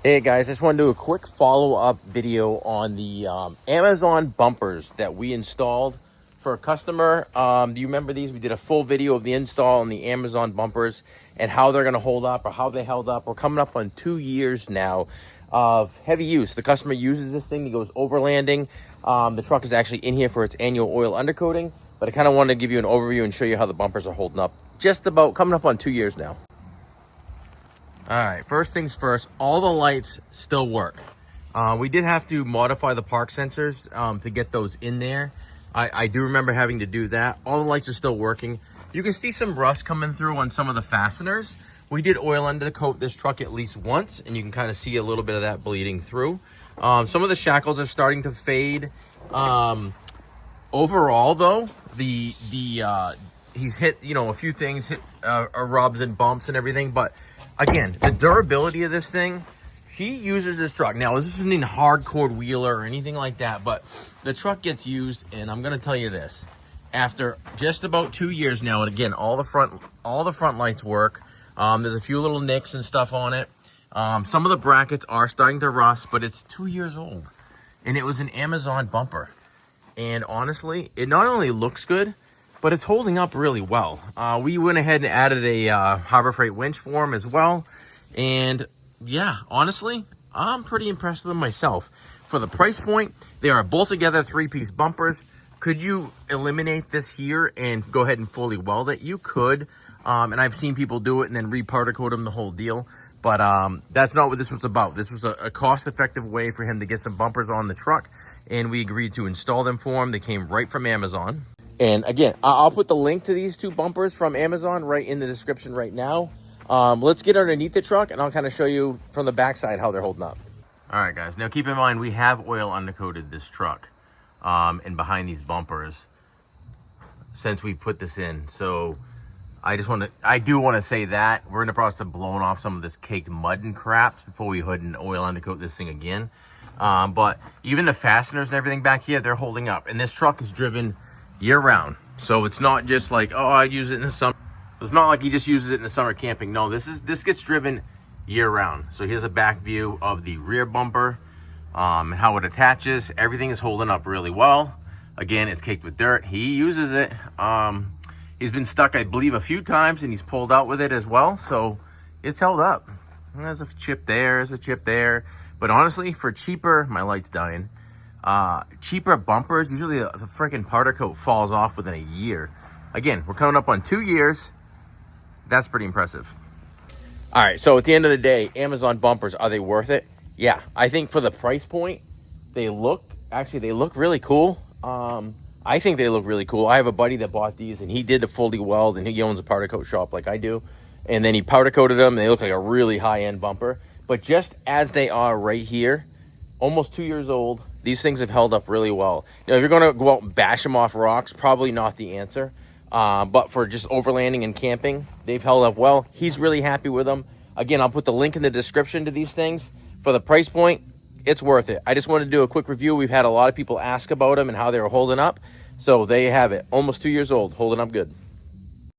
Hey guys, I just want to do a quick follow-up video on the Amazon bumpers that we installed for a customer. Do you remember these? We did a full video of the install on the Amazon bumpers and how they're going to hold up or how they held up. We're coming up on 2 years now of heavy use. The customer uses this thing. He goes overlanding. The truck is actually in here for its annual oil undercoating, but I kind of wanted to give you an overview and show you how the bumpers are holding up. Just about coming up on 2 years now. All right, first things first, all the lights still work. We did have to modify the park sensors to get those in there. I do remember having to do that. All the lights are still working. You can see some rust coming through on some of the fasteners. We did oil undercoat this truck at least once, and you can kind of see a little bit of that bleeding through. Some of the shackles are starting to fade. Overall, though, he's hit, a few things, hit rubs and bumps and everything, but again, the durability of this thing, he uses this truck. Now, this isn't a hardcore wheeler or anything like that, but the truck gets used, and I'm going to tell you this. After just about 2 years now, and again, all the front lights work. There's a few little nicks and stuff on it. Some of the brackets are starting to rust, but it's 2 years old, and it was an Amazon bumper. And honestly, it not only looks good, but it's holding up really well. We went ahead and added a Harbor Freight winch for him as well. And yeah, honestly, I'm pretty impressed with them myself. For the price point, they are bolt together 3-piece bumpers. Could you eliminate this here and go ahead and fully weld it? You could. And I've seen people do it and then re-particle them, the whole deal. But that's not what this was about. This was a cost-effective way for him to get some bumpers on the truck. And we agreed to install them for him. They came right from Amazon. And again, I'll put the link to these two bumpers from Amazon right in the description right now. Let's get underneath the truck and I'll kind of show you from the backside how they're holding up. All right, guys. Now keep in mind, we have oil undercoated this truck and behind these bumpers since we put this in. So I do want to say that we're in the process of blowing off some of this caked mud and crap before we hood and oil undercoat this thing again. But even the fasteners and everything back here, they're holding up. And this truck is driven year-round, so it's not just like, oh, I use it in the summer. It's not like he just uses it in the summer camping. No, this gets driven year-round. So here's a back view of the rear bumper, and how it attaches. Everything is holding up really well. Again, it's caked with dirt. He uses it. He's been stuck, I believe, a few times, and he's pulled out with it as well. So it's held up. There's a chip there. There's a chip there. But honestly, for cheaper, my light's dying. Cheaper bumpers, usually the freaking powder coat falls off within a year. Again, we're coming up on 2 years. That's pretty impressive. All right, so at the end of the day, Amazon bumpers, are they worth it? Yeah, I think for the price point, they look really cool. I think they look really cool. I have a buddy that bought these, and he did the fully weld, and he owns a powder coat shop like I do. And then he powder coated them, and they look like a really high-end bumper. But just as they are right here, almost 2 years old, these things have held up really well. If you're going to go out and bash them off rocks, probably not the answer. But for just overlanding and camping, they've held up well. He's really happy with them. Again, I'll put the link in the description to these things. For the price point, it's worth it. I just wanted to do a quick review. We've had a lot of people ask about them and how they were holding up. So there you have it. Almost 2 years old, holding up good.